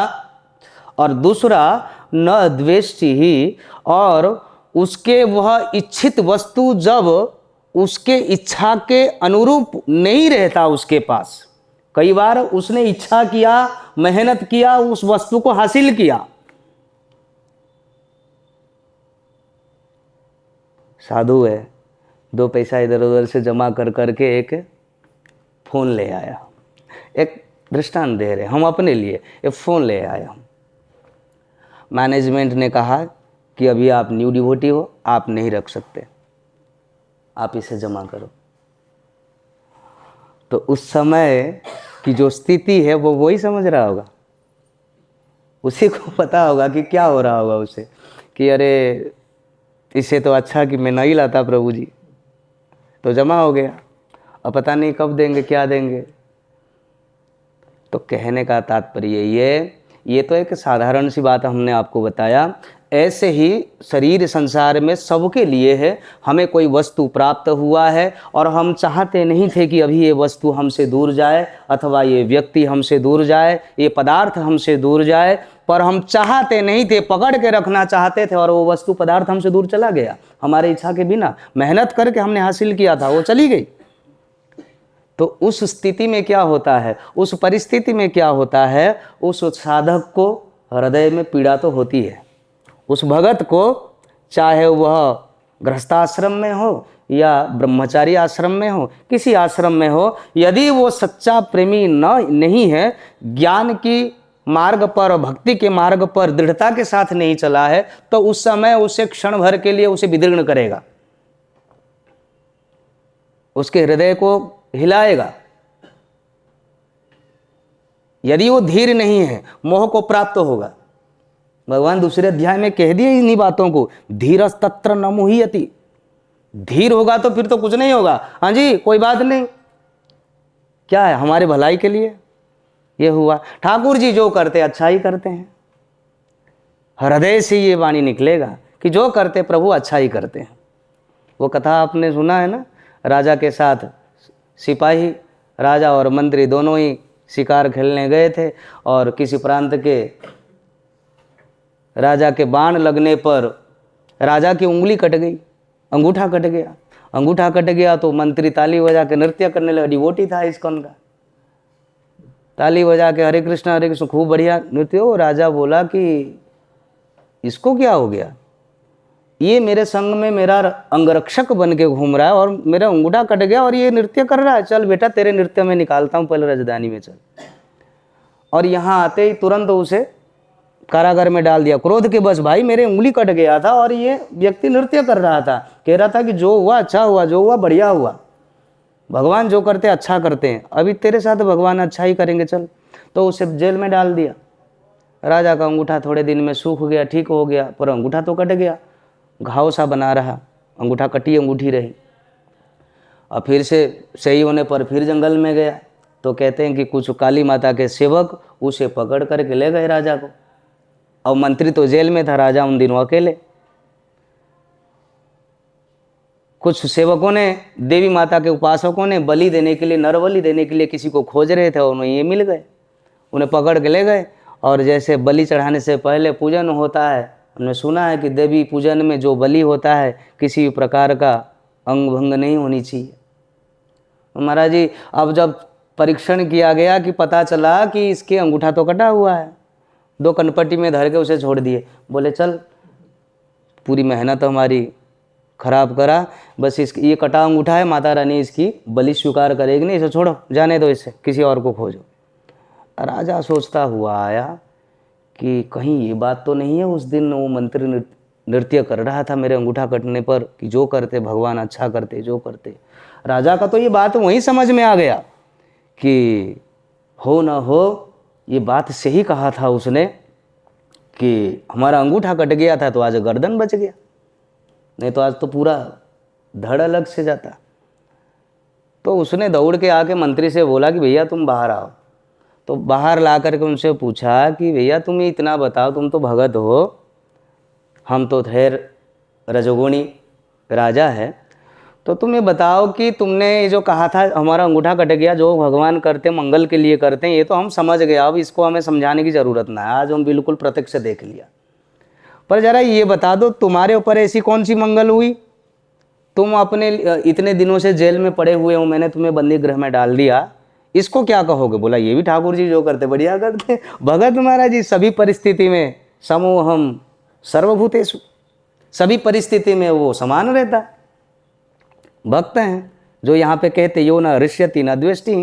Speaker 1: और दूसरा न द्वेष्टि ही, और उसके वह इच्छित वस्तु जब उसके इच्छा के अनुरूप नहीं रहता उसके पास, कई बार उसने इच्छा किया, मेहनत किया, उस वस्तु को हासिल किया, साधु है, 2 पैसा इधर उधर से जमा कर करके एक फ़ोन ले आया। एक दृष्टांत दे रहे हम अपने लिए, एक फ़ोन ले आया। मैनेजमेंट ने कहा कि अभी आप न्यू डिवोटी हो, आप नहीं रख सकते, आप इसे जमा करो। तो उस समय की जो स्थिति है वो वही समझ रहा होगा, उसी को पता होगा कि क्या हो रहा होगा उसे, कि अरे इससे तो अच्छा कि मैं नहीं लाता प्रभु जी, तो जमा हो गया, अब पता नहीं कब देंगे क्या देंगे। तो कहने का तात्पर्य ये तो एक साधारण सी बात हमने आपको बताया। ऐसे ही शरीर संसार में सबके लिए है। हमें कोई वस्तु प्राप्त हुआ है और हम चाहते नहीं थे कि अभी ये वस्तु हमसे दूर जाए, अथवा ये व्यक्ति हमसे दूर जाए, ये पदार्थ हमसे दूर जाए, पर हम चाहते नहीं थे, पकड़ के रखना चाहते थे और वो वस्तु पदार्थ हमसे दूर चला गया। हमारे इच्छा के बिना मेहनत करके हमने हासिल किया था, वो चली गई। तो उस स्थिति में क्या होता है, उस परिस्थिति में क्या होता है, उस साधक को हृदय में पीड़ा तो होती है। उस भगत को, चाहे वह गृहस्थाश्रम में हो या ब्रह्मचारी आश्रम में हो, किसी आश्रम में हो, यदि वो सच्चा प्रेमी नहीं है, ज्ञान की मार्ग पर, भक्ति के मार्ग पर दृढ़ता के साथ नहीं चला है, तो उस समय उसे क्षण भर के लिए उसे विदीर्ण करेगा, उसके हृदय को हिलाएगा। यदि वो धीर नहीं है, मोह को प्राप्त होगा। भगवान दूसरे अध्याय में कह दिए इन्हीं बातों को, धीरस् तत्र न मुह्यति। धीर होगा तो फिर तो कुछ नहीं होगा, हाँ जी कोई बात नहीं, क्या है हमारे भलाई के लिए ये हुआ। ठाकुर जी जो करते अच्छा ही करते हैं, हृदय से ये वाणी निकलेगा कि जो करते प्रभु अच्छा ही करते हैं। वो कथा आपने सुना है ना, राजा के साथ सिपाही, राजा और मंत्री दोनों ही शिकार खेलने गए थे और किसी प्रांत के राजा के बाण लगने पर राजा की उंगली कट गई, अंगूठा कट गया। अंगूठा कट गया तो मंत्री ताली बजा के नृत्य करने लगा, डिवोटी था इस्कॉन का, ताली बजा के हरे कृष्ण खूब बढ़िया नृत्य हो। राजा बोला कि इसको क्या हो गया, ये मेरे संग में मेरा अंगरक्षक बन के घूम रहा है और मेरा अंगूठा कट गया और ये नृत्य कर रहा है, चल बेटा तेरे नृत्य में निकालता हूँ, पहले राजधानी में चल। और यहाँ आते ही तुरंत उसे कारागार में डाल दिया, क्रोध के बस। भाई मेरे उंगली कट गया था और ये व्यक्ति नृत्य कर रहा था, कह रहा था कि जो हुआ अच्छा हुआ, जो हुआ बढ़िया हुआ, भगवान जो करते अच्छा करते हैं, अभी तेरे साथ भगवान अच्छा ही करेंगे, चल। तो उसे जेल में डाल दिया। राजा का अंगूठा थोड़े दिन में सूख गया, ठीक हो गया, पर अंगूठा तो कट गया, घाव सा बना रहा, अंगूठा कटी अंगूठी रही। और फिर से सही होने पर फिर जंगल में गया, तो कहते हैं कि कुछ काली माता के सेवक उसे पकड़ करके ले गए राजा को। और मंत्री तो जेल में था, राजा उन दिनों अकेले। कुछ सेवकों ने, देवी माता के उपासकों ने बलि देने के लिए, नर बलि देने के लिए किसी को खोज रहे थे और उन्हें ये मिल गए, उन्हें पकड़ के ले गए। और जैसे बलि चढ़ाने से पहले पूजन होता है, हमने सुना है कि देवी पूजन में जो बलि होता है किसी भी प्रकार का अंग भंग नहीं होनी चाहिए। महाराज जी अब जब परीक्षण किया गया कि पता चला कि इसके अंगूठा तो कटा हुआ है, दो कनपट्टी में धर के उसे छोड़ दिए। बोले चल पूरी मेहनत हमारी खराब करा, बस ये कटा अंगूठा है, माता रानी इसकी बलि स्वीकार करेगी नहीं, इसे छोड़ो, जाने दो, इसे किसी और को खोजो। राजा सोचता हुआ आया कि कहीं ये बात तो नहीं है, उस दिन वो मंत्री नृत्य कर रहा था मेरे अंगूठा कटने पर कि जो करते भगवान अच्छा करते, जो करते। राजा का तो ये बात वहीं समझ में आ गया कि हो न हो, ये बात सही कहा था उसने कि हमारा अंगूठा कट गया था तो आज गर्दन बच गया, नहीं तो आज तो पूरा धड़ अलग से जाता। तो उसने दौड़ के आके मंत्री से बोला कि भैया तुम बाहर आओ। तो बाहर ला करके उनसे पूछा कि भैया तुम इतना बताओ, तुम तो भगत हो, हम तो ठहर रजोगुणी राजा है, तो तुम ये बताओ कि तुमने ये जो कहा था हमारा अंगूठा कट गया, जो भगवान करते मंगल के लिए करते हैं, ये तो हम समझ गए, अब इसको हमें समझाने की ज़रूरत ना है, आज हम बिल्कुल प्रत्यक्ष देख लिया। पर ज़रा ये बता दो तुम्हारे ऊपर ऐसी कौन सी मंगल हुई, तुम अपने इतने दिनों से जेल में पड़े हुए हो, मैंने तुम्हें बंदी गृह में डाल दिया, इसको क्या कहोगे। बोला ये भी ठाकुर जी जो करते बढ़िया करते। भगत महाराज जी सभी परिस्थिति में समोहम सर्वभूतेषु, सभी परिस्थिति में वो समान रहता है। भक्त हैं जो यहाँ पे कहते यो न ऋष्यति न द्वेष्टि,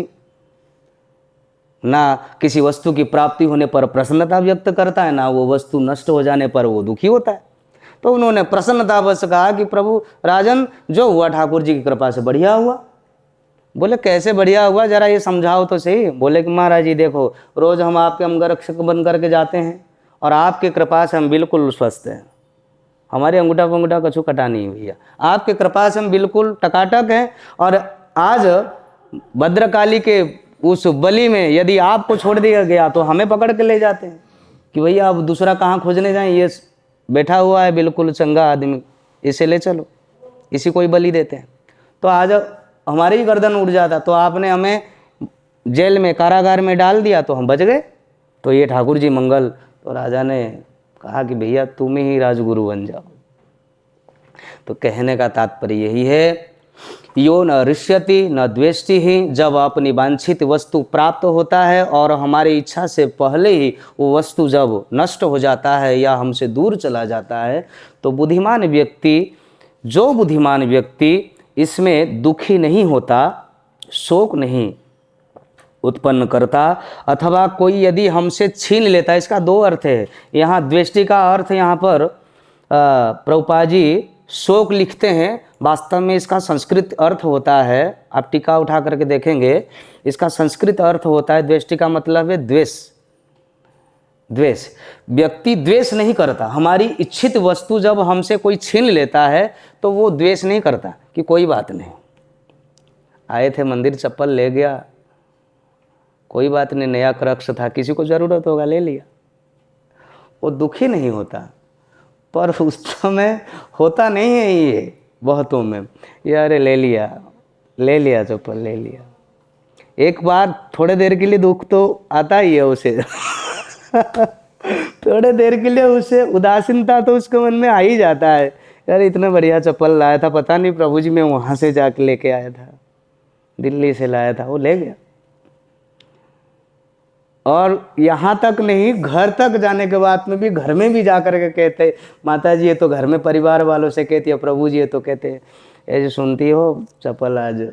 Speaker 1: ना किसी वस्तु की प्राप्ति होने पर प्रसन्नता व्यक्त करता है, ना वो वस्तु नष्ट हो जाने पर वो दुखी होता है। तो उन्होंने प्रसन्नता बस कहा कि प्रभु राजन जो हुआ ठाकुर जी की कृपा से बढ़िया हुआ, बोले कैसे बढ़िया हुआ, जरा ये समझाओ तो सही। बोले कि महाराज जी देखो, रोज हम आपके अंगरक्षक बन करके जाते हैं और आपके कृपा से हम बिल्कुल स्वस्थ हैं, हमारे अंगूठा पंगूठा कछु कटा नहीं हुई है, आपके कृपा से हम बिल्कुल टकाटक हैं। और आज भद्रकाली के उस बलि में यदि आपको छोड़ दिया गया तो हमें पकड़ के ले जाते हैं कि भैया अब दूसरा कहाँ खोजने जाएं, ये बैठा हुआ है बिल्कुल चंगा आदमी, इसे ले चलो, इसी को ही बलि देते हैं। तो आज हमारी ही गर्दन उड़ जाता, तो आपने हमें जेल में कारागार में डाल दिया तो हम बच गए, तो ये ठाकुर जी मंगल। तो राजा ने कहा कि भैया तुम ही राजगुरु बन जाओ। तो कहने का तात्पर्य यही है, यो न ऋष्यति न द्वेष्टि ही। जब अपनी वांछित वस्तु प्राप्त होता है और हमारी इच्छा से पहले ही वो वस्तु जब नष्ट हो जाता है या हमसे दूर चला जाता है, तो बुद्धिमान व्यक्ति इसमें दुखी नहीं होता, शोक नहीं उत्पन्न करता, अथवा कोई यदि हमसे छीन लेता है। इसका दो अर्थ है यहाँ, द्वेष्टि का अर्थ यहाँ पर प्रभुपाद जी शोक लिखते हैं, वास्तव में इसका संस्कृत अर्थ होता है, आप टीका उठा करके देखेंगे, इसका संस्कृत अर्थ होता है, द्वेष्टि का मतलब है द्वेष। द्वेष, व्यक्ति द्वेष नहीं करता, हमारी इच्छित वस्तु जब हमसे कोई छीन लेता है तो वो द्वेष नहीं करता कि कोई बात नहीं, आए थे मंदिर चप्पल ले गया, कोई बात नहीं, नया क्रक्स था, किसी को ज़रूरत होगा ले लिया, वो दुखी नहीं होता। पर उस समय होता नहीं है ये बहुतों में, यार ले लिया चप्पल ले लिया, एक बार थोड़े देर के लिए दुख तो आता ही है उसे थोड़े देर के लिए उसे उदासीनता तो उसके मन में आ ही जाता है, यार इतना बढ़िया चप्पल लाया था, पता नहीं प्रभु जी मैं वहाँ से जाके लेके आया था, दिल्ली से लाया था, वो ले गया। और यहाँ तक नहीं, घर तक जाने के बाद में भी, घर में भी जा कर के कहते, माता जी ये तो घर में परिवार वालों से कहती है, प्रभु जी ये तो कहते हैं, ऐसे सुनती हो चप्पल आज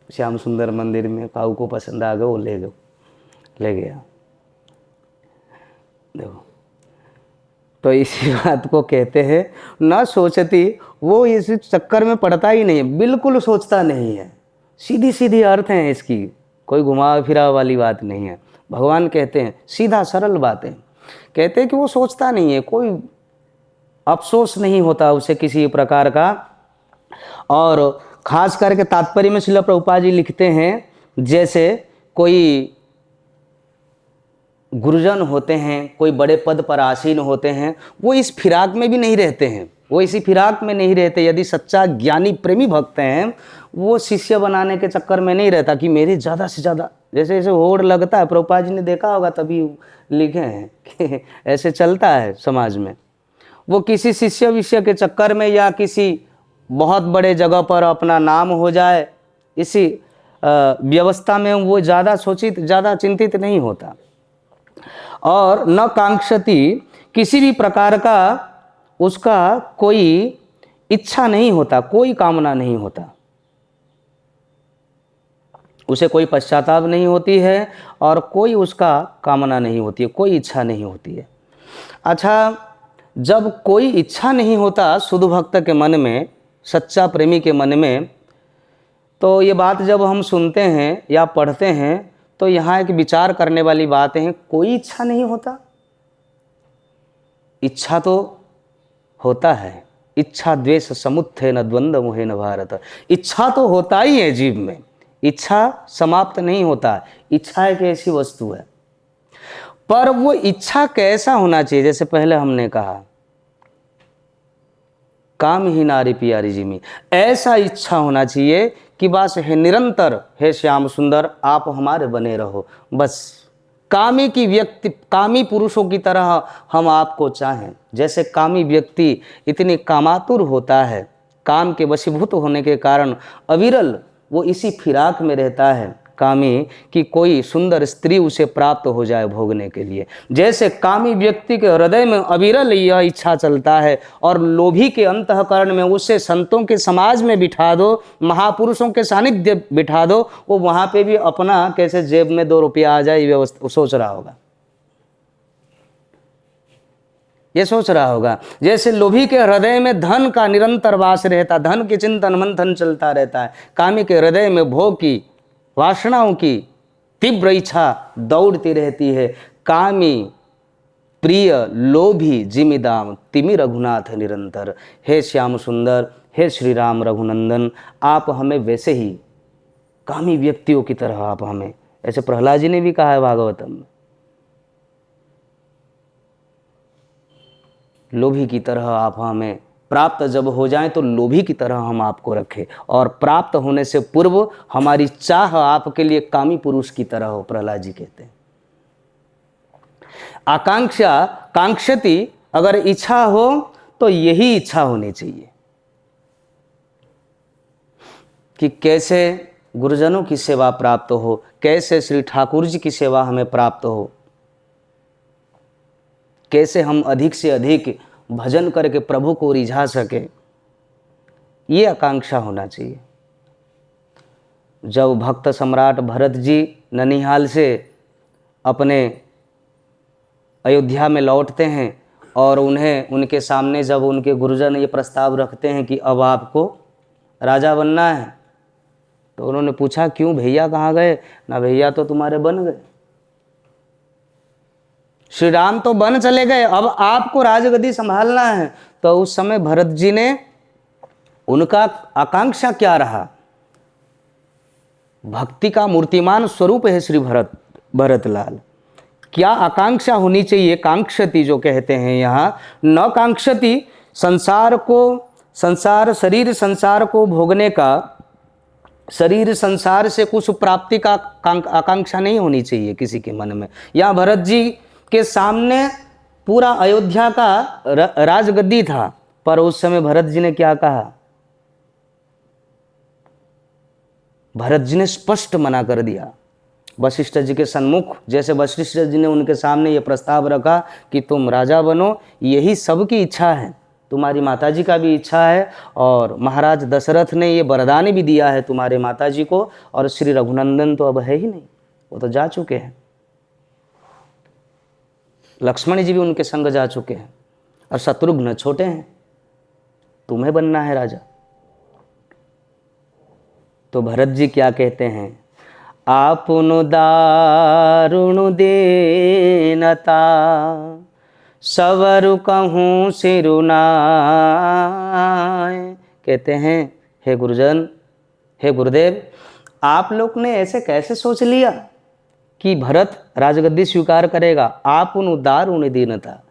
Speaker 1: श्याम सुंदर मंदिर में काऊ को पसंद आ गया, वो ले गया। देखो, तो इसी बात को कहते हैं न सोचती, वो इस चक्कर में पड़ता ही नहीं है, बिल्कुल सोचता नहीं है, सीधी सीधी अर्थ है इसकी, कोई घुमा फिरा वाली बात नहीं है। भगवान कहते हैं सीधा सरल बातें, कहते हैं कि वो सोचता नहीं है, कोई अफसोस नहीं होता उसे किसी प्रकार का। और खास करके तात्पर्य में श्रील प्रभुपाद जी लिखते हैं, जैसे कोई गुरुजन होते हैं, कोई बड़े पद पर आसीन होते हैं, वो इस फिराक में भी नहीं रहते हैं, वो इसी फिराक में नहीं रहते। यदि सच्चा ज्ञानी प्रेमी भक्त हैं, वो शिष्य बनाने के चक्कर में नहीं रहता कि मेरे ज़्यादा से ज़्यादा, जैसे जैसे होड़ लगता है, प्रभुपाद जी ने देखा होगा तभी लिखे हैं कि ऐसे चलता है समाज में। वो किसी शिष्य विषय के चक्कर में या किसी बहुत बड़े जगह पर अपना नाम हो जाए, इसी व्यवस्था में वो ज़्यादा ज़्यादा चिंतित नहीं होता। और न कांक्षति, किसी भी प्रकार का उसका कोई इच्छा नहीं होता, कोई कामना नहीं होता, उसे कोई पश्चाताप नहीं होती है और कोई उसका कामना नहीं होती है, कोई इच्छा नहीं होती है। अच्छा, जब कोई इच्छा नहीं होता शुद्ध भक्त के मन में, सच्चा प्रेमी के मन में, तो ये बात जब हम सुनते हैं या पढ़ते हैं तो यहाँ एक विचार करने वाली बात है, कोई इच्छा नहीं होता, इच्छा तो होता है, इच्छा द्वेष समुत्थे न द्वंद्व मोहे न भारत, इच्छा तो होता ही है जीव में, इच्छा समाप्त नहीं होता। इच्छा एक ऐसी वस्तु है, पर वो इच्छा कैसा होना चाहिए, जैसे पहले हमने कहा काम ही नारी प्यारी जिमी, ऐसा इच्छा होना चाहिए कि बस है निरंतर, हे श्याम सुंदर आप हमारे बने रहो, बस कामी की व्यक्ति, कामी पुरुषों की तरह हम आपको चाहें। जैसे कामी व्यक्ति इतनी कामातुर होता है, काम के वशीभूत होने के कारण अविरल वो इसी फिराक में रहता है कामी, कि कोई सुंदर स्त्री उसे प्राप्त हो जाए भोगने के लिए। जैसे कामी व्यक्ति के हृदय में अविरल यह इच्छा चलता है, और लोभी के अंतःकरण में उसे संतों के समाज में बिठा दो, महापुरुषों के सानिध्य बिठा दो, वो वहाँ पे भी अपना कैसे जेब में 2 रुपया आ जाए व्यवस्था सोच रहा होगा। ये सोच रहा होगा। जैसे लोभी के हृदय में धन का निरंतर वास रहता, धन के चिंतन मंथन चलता रहता है, कामी के हृदय में भोग की वासनाओं की तीव्र इच्छा दौड़ती रहती है। कामी प्रिय लोभी जिमिदाम तिमि रघुनाथ निरंतर। हे श्याम सुंदर, हे श्री राम रघुनंदन, आप हमें वैसे ही कामी व्यक्तियों की तरह आप हमें, ऐसे प्रहलाद जी ने भी कहा है भागवतम में, लोभी की तरह आप हमें, प्राप्त जब हो जाएं तो लोभी की तरह हम आपको रखें, और प्राप्त होने से पूर्व हमारी चाह आपके लिए कामी पुरुष की तरह हो। प्रहलाद जी कहते हैं आकांक्षा कांक्षति, अगर इच्छा हो तो यही इच्छा होनी चाहिए कि कैसे गुरुजनों की सेवा प्राप्त हो, कैसे श्री ठाकुर जी की सेवा हमें प्राप्त हो, कैसे हम अधिक से अधिक भजन करके प्रभु को रिझा सके, ये आकांक्षा होना चाहिए। जब भक्त सम्राट भरत जी ननिहाल से अपने अयोध्या में लौटते हैं और उन्हें उनके सामने जब उनके गुरुजन ये प्रस्ताव रखते हैं कि अब आपको राजा बनना है, तो उन्होंने पूछा क्यों भैया कहाँ गए? ना भैया तो तुम्हारे बन गए, श्री राम तो बन चले गए, अब आपको राजगद्दी संभालना है। तो उस समय भरत जी ने, उनका आकांक्षा क्या रहा? भक्ति का मूर्तिमान स्वरूप है श्री भरतलाल। क्या आकांक्षा होनी चाहिए? कांक्षति जो कहते हैं यहाँ, न कांक्षति, संसार को, संसार शरीर संसार को भोगने का, शरीर संसार से कुछ प्राप्ति का आकांक्षा नहीं होनी चाहिए किसी के मन में। यहाँ भरत जी के सामने पूरा अयोध्या का राजगद्दी था, पर उस समय भरत जी ने क्या कहा? भरत जी ने स्पष्ट मना कर दिया वशिष्ठ जी के सन्मुख। जैसे वशिष्ठ जी ने उनके सामने ये प्रस्ताव रखा कि तुम राजा बनो, यही सबकी इच्छा है, तुम्हारी माताजी का भी इच्छा है, और महाराज दशरथ ने ये वरदान भी दिया है तुम्हारे माताजी को, और श्री रघुनंदन तो अब है ही नहीं, वो तो जा चुके हैं, लक्ष्मण जी भी उनके संग जा चुके हैं, और शत्रुघ्न छोटे हैं, तुम्हें बनना है राजा। तो भरत जी क्या कहते हैं? आपनो दारुण देनता, सवरु कहूँ सिरुनाय। कहते हैं हे गुरुजन, हे गुरुदेव, आप लोग ने ऐसे कैसे सोच लिया कि भरत राजगद्दी स्वीकार करेगा? आप उन उदार उन दीनता,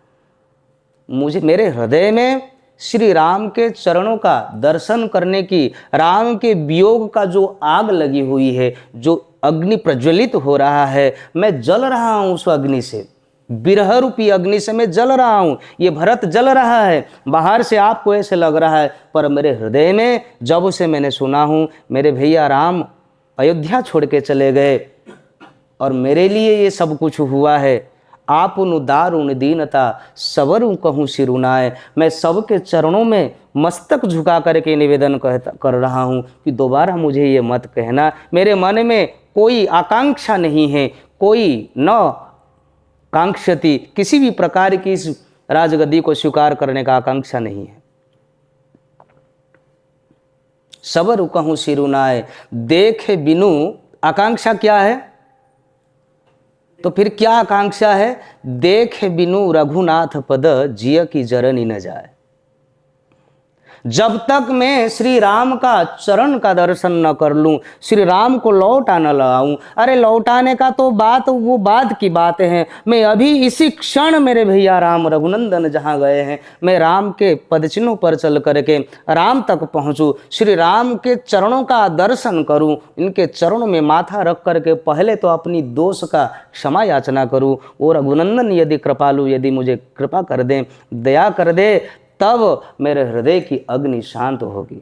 Speaker 1: मुझे मेरे हृदय में श्री राम के चरणों का दर्शन करने की, राम के वियोग का जो आग लगी हुई है, जो अग्नि प्रज्वलित हो रहा है, मैं जल रहा हूँ उस अग्नि से, विरह रूपी अग्नि से मैं जल रहा हूँ। ये भरत जल रहा है, बाहर से आपको ऐसे लग रहा है, पर मेरे हृदय में जब से मैंने सुना हूँ मेरे भैया राम अयोध्या छोड़ के चले गए और मेरे लिए ये सब कुछ हुआ है, आप उदार उन दीनता सवरु कहूँ सिरुनाए, मैं सबके चरणों में मस्तक झुका करके निवेदन कर रहा हूँ कि दोबारा मुझे ये मत कहना। मेरे मन में कोई आकांक्षा नहीं है, कोई न कांक्षति, किसी भी प्रकार की इस राजगद्दी को स्वीकार करने का आकांक्षा नहीं है। सवरु कहूँ सिरुनाए, देखे बिनु, आकांक्षा क्या है? तो फिर क्या आकांक्षा है? देख बिनु रघुनाथ पद जिय की जरनी न जाए। जब तक मैं श्री राम का चरण का दर्शन न कर लूं, श्री राम को लौटा न लाऊं, अरे लौटाने का तो बात वो बाद की बात है, मैं अभी इसी क्षण मेरे भैया राम रघुनंदन जहां गए हैं, मैं राम के पदचिन्हों पर चल करके राम तक पहुंचूं, श्री राम के चरणों का दर्शन करूं, इनके चरणों में माथा रख करके पहले तो अपनी दोष का क्षमा याचना करूं। वो रघुनंदन यदि कृपालु, यदि मुझे कृपा कर दें, दया कर दे, तब मेरे हृदय की अग्नि शांत होगी।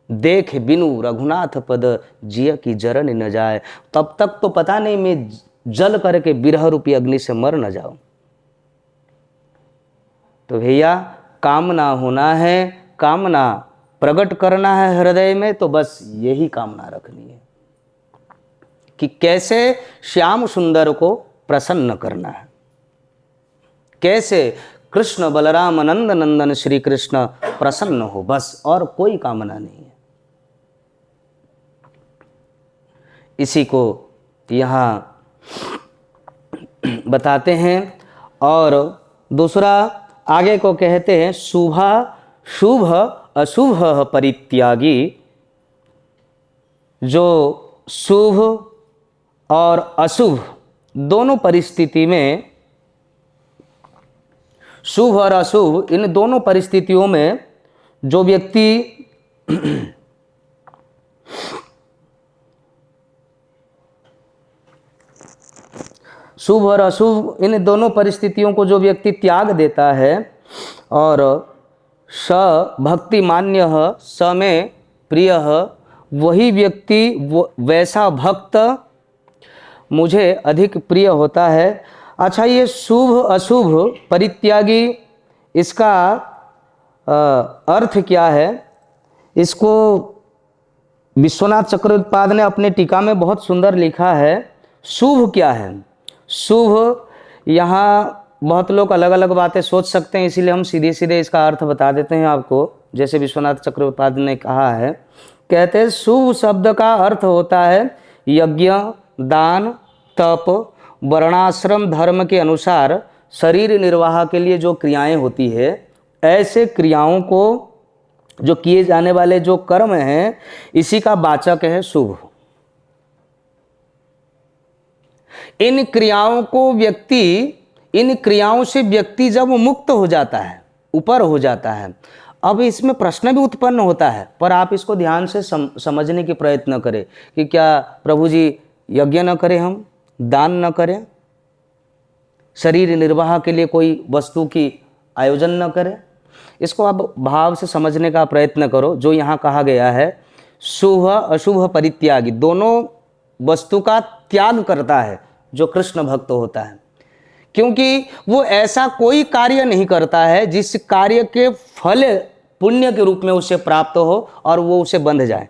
Speaker 1: देख बिनु रघुनाथ पद जिय की जरन न जाए, तब तक तो पता नहीं मैं जल करके विरह रूपी अग्नि से मर न जाऊं। तो भैया कामना होना है, कामना प्रकट करना है हृदय में, तो बस यही कामना रखनी है कि कैसे श्याम सुंदर को प्रसन्न करना है, कैसे कृष्ण बलराम नंद नंदन श्री कृष्ण प्रसन्न हो, बस और कोई कामना नहीं है। इसी को यहाँ बताते हैं। और दूसरा आगे को कहते हैं शुभ अशुभ परित्यागी। जो शुभ और अशुभ दोनों परिस्थिति में, शुभ और अशुभ इन दोनों परिस्थितियों में जो व्यक्ति शुभ और अशुभ इन दोनों परिस्थितियों को जो व्यक्ति त्याग देता है और स भक्ति मान्य स में प्रिय, वही व्यक्ति वैसा भक्त मुझे अधिक प्रिय होता है। अच्छा, ये शुभ अशुभ परित्यागी, इसका अर्थ क्या है? इसको विश्वनाथ चक्रवर्ती ने अपने टीका में बहुत सुंदर लिखा है। शुभ क्या है? शुभ, यहाँ बहुत लोग अलग अलग बातें सोच सकते हैं, इसीलिए हम सीधे सीधे इसका अर्थ बता देते हैं आपको। जैसे विश्वनाथ चक्रवर्ती ने कहा है, कहते हैं शुभ शब्द का अर्थ होता है यज्ञ, दान, तप, वर्णाश्रम धर्म के अनुसार शरीर निर्वाह के लिए जो क्रियाएं होती है, ऐसे क्रियाओं को जो किए जाने वाले जो कर्म हैं, इसी का वाचक है शुभ। इन क्रियाओं से व्यक्ति जब मुक्त हो जाता है, ऊपर हो जाता है, अब इसमें प्रश्न भी उत्पन्न होता है, पर आप इसको ध्यान से समझने की प्रयत्न करें कि क्या प्रभु जी यज्ञ न करें, हम दान न करें, शरीर निर्वाह के लिए कोई वस्तु की आयोजन न करें? इसको आप भाव से समझने का प्रयत्न करो। जो यहाँ कहा गया है शुभ अशुभ परित्यागी, दोनों वस्तु का त्याग करता है जो कृष्ण भक्त होता है, क्योंकि वो ऐसा कोई कार्य नहीं करता है जिस कार्य के फल पुण्य के रूप में उसे प्राप्त हो और वो उसे बंध जाए।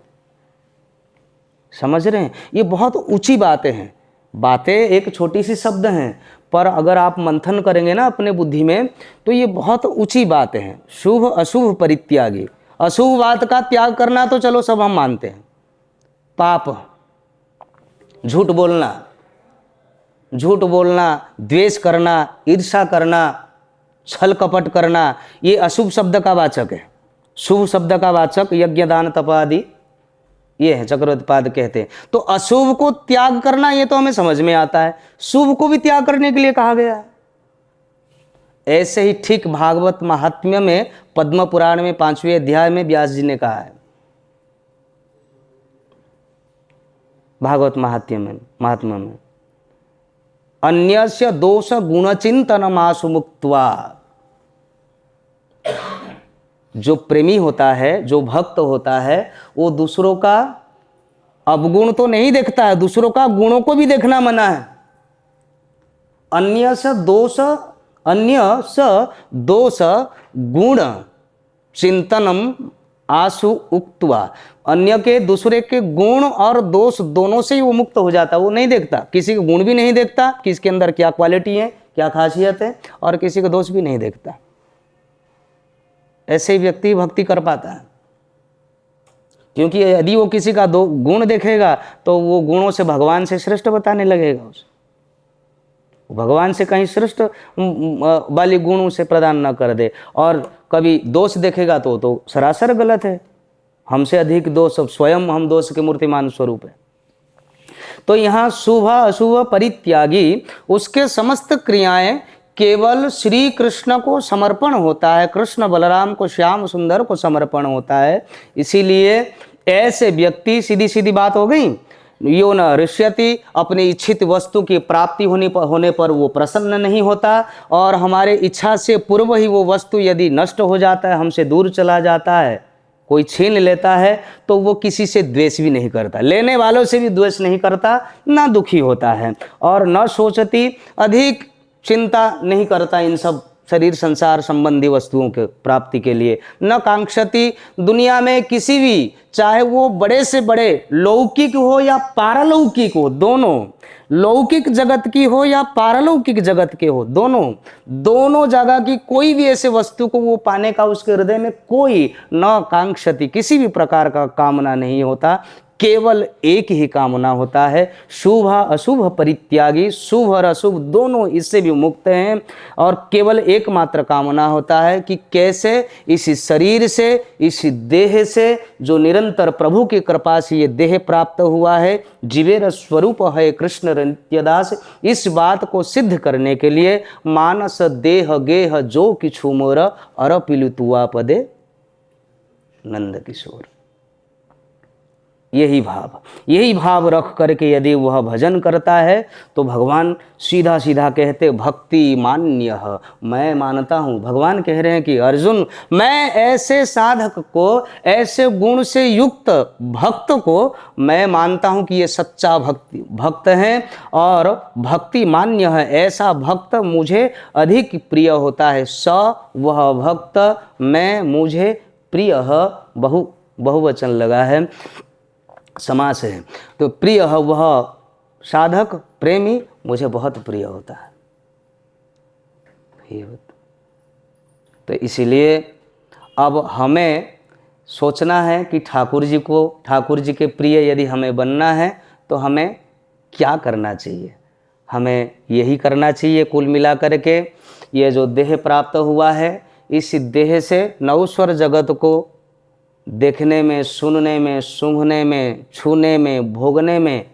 Speaker 1: समझ रहे हैं? ये बहुत ऊंची बातें हैं। बातें एक छोटी सी शब्द हैं, पर अगर आप मंथन करेंगे ना अपने बुद्धि में, तो ये बहुत ऊंची बातें हैं। शुभ अशुभ परित्यागी, अशुभ बात का त्याग करना तो चलो सब हम मानते हैं, पाप, झूठ बोलना, द्वेष करना, ईर्ष्या करना, छल कपट करना, ये अशुभ शब्द का वाचक है। शुभ शब्द का वाचक यज्ञ दान तप आदि ये है, चक्रवर्तीपाद कहते हैं। तो अशुभ को त्याग करना ये तो हमें समझ में आता है, शुभ को भी त्याग करने के लिए कहा गया है। ऐसे ही ठीक भागवत महात्म्य में पद्म पुराण में 5वें अध्याय में व्यास जी ने कहा है, भागवत महात्म्य में अन्यस्य दोष गुण चिंतनमासु मुक्त्वा। जो प्रेमी होता है, जो भक्त होता है, वो दूसरों का अवगुण तो नहीं देखता है, दूसरों का गुणों को भी देखना मना है। अन्य स दोष गुण चिंतनम आसु उक्त्वा। अन्य के, दूसरे के गुण और दोष दोनों से ही वो मुक्त हो जाता है। वो नहीं देखता, किसी के गुण भी नहीं देखता, किसके अंदर क्या क्वालिटी है, क्या खासियत है, और किसी का दोष भी नहीं देखता। ऐसे ही व्यक्ति भक्ति कर पाता है, क्योंकि यदि वो किसी का दो गुण देखेगा तो वो गुणों से भगवान से श्रेष्ठ बताने लगेगा, उसे भगवान से कहीं श्रेष्ठ वाली गुण उसे प्रदान न कर दे। और कभी दोष देखेगा तो सरासर गलत है, हमसे अधिक दोष, स्वयं हम दोष के मूर्तिमान स्वरूप है। तो यहाँ शुभ अशुभ परित्यागी, उसके समस्त क्रियाएं केवल श्री कृष्ण को समर्पण होता है, कृष्ण बलराम को, श्याम सुंदर को समर्पण होता है। इसीलिए ऐसे व्यक्ति, सीधी सीधी बात हो गई, यो न ऋष्यति, अपनी इच्छित वस्तु की प्राप्ति होने पर वो प्रसन्न नहीं होता, और हमारे इच्छा से पूर्व ही वो वस्तु यदि नष्ट हो जाता है, हमसे दूर चला जाता है, कोई छीन लेता है, तो वो किसी से द्वेष भी नहीं करता, लेने वालों से भी द्वेष नहीं करता, ना दुखी होता है, और न सोचती, अधिक चिंता नहीं करता इन सब शरीर संसार संबंधी वस्तुओं के प्राप्ति के लिए। न कांक्षति, दुनिया में किसी भी, चाहे वो बड़े से बड़े लौकिक हो या पारलौकिक हो, दोनों, लौकिक जगत की हो या पारलौकिक जगत के हो, दोनों जगह की कोई भी ऐसे वस्तु को वो पाने का उसके हृदय में कोई न कांक्षति, किसी भी प्रकार का कामना नहीं होता। केवल एक ही कामना होता है, शुभ अशुभ परित्यागी, शुभ और अशुभ दोनों इससे भी मुक्त हैं। और केवल एकमात्र कामना होता है कि कैसे इस शरीर से, इस देह से, जो निरंतर प्रभु की कृपा से ये देह प्राप्त हुआ है, जीवेर स्वरूप है कृष्ण नित्यदास, इस बात को सिद्ध करने के लिए मानस देह गेह जो किछु मोर अरपिलुतुआ पदे नंद किशोर। यही भाव रख करके यदि वह भजन करता है तो भगवान सीधा सीधा कहते भक्ति मान्य, मैं मानता हूँ। भगवान कह रहे हैं कि अर्जुन, मैं ऐसे साधक को, ऐसे गुण से युक्त भक्त को मैं मानता हूँ कि ये सच्चा भक्त है और भक्ति मान्य है। ऐसा भक्त मुझे अधिक प्रिय होता है। स वह भक्त, मैं मुझे प्रिय, बहुवचन लगा है, समास है, तो प्रिय वह साधक, प्रेमी मुझे बहुत प्रिय होता है। तो इसीलिए अब हमें सोचना है कि ठाकुर जी के प्रिय यदि हमें बनना है तो हमें क्या करना चाहिए। हमें यही करना चाहिए कुल मिला करके, ये जो देह प्राप्त हुआ है, इस देह से नौस्वर जगत को देखने में, सुनने में, सूंघने में, छूने में, भोगने में,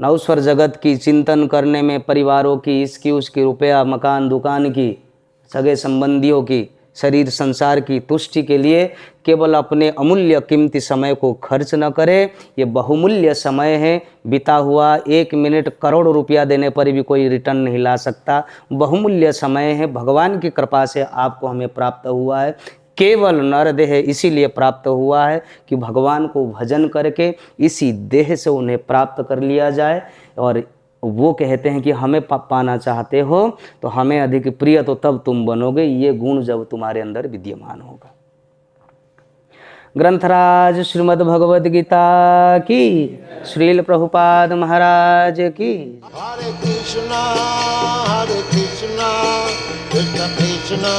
Speaker 1: नौस्वर जगत की चिंतन करने में, परिवारों की, इसकी उसकी, रुपया मकान दुकान की, सगे संबंधियों की, शरीर संसार की तुष्टि के लिए केवल अपने अमूल्य कीमती समय को खर्च न करे। ये बहुमूल्य समय है, बिता हुआ 1 मिनट करोड़ रुपया देने पर भी कोई रिटर्न नहीं ला सकता। बहुमूल्य समय है, भगवान की कृपा से आपको हमें प्राप्त हुआ है। केवल नरदेह इसीलिए प्राप्त हुआ है कि भगवान को भजन करके इसी देह से उन्हें प्राप्त कर लिया जाए। और वो कहते हैं कि हमें पाना चाहते हो तो हमें अधिक प्रिय तो तब तुम बनोगे, ये गुण जब तुम्हारे अंदर विद्यमान होगा। ग्रंथराज श्रीमद् भगवद गीता की, श्रील प्रभुपाद महाराज की।
Speaker 2: हरे कृष्णा कृष्ण कृष्ण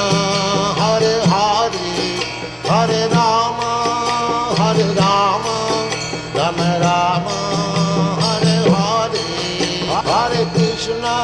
Speaker 2: हरे हरे, हरे राम राम राम हरे हरे, हरे कृष्णा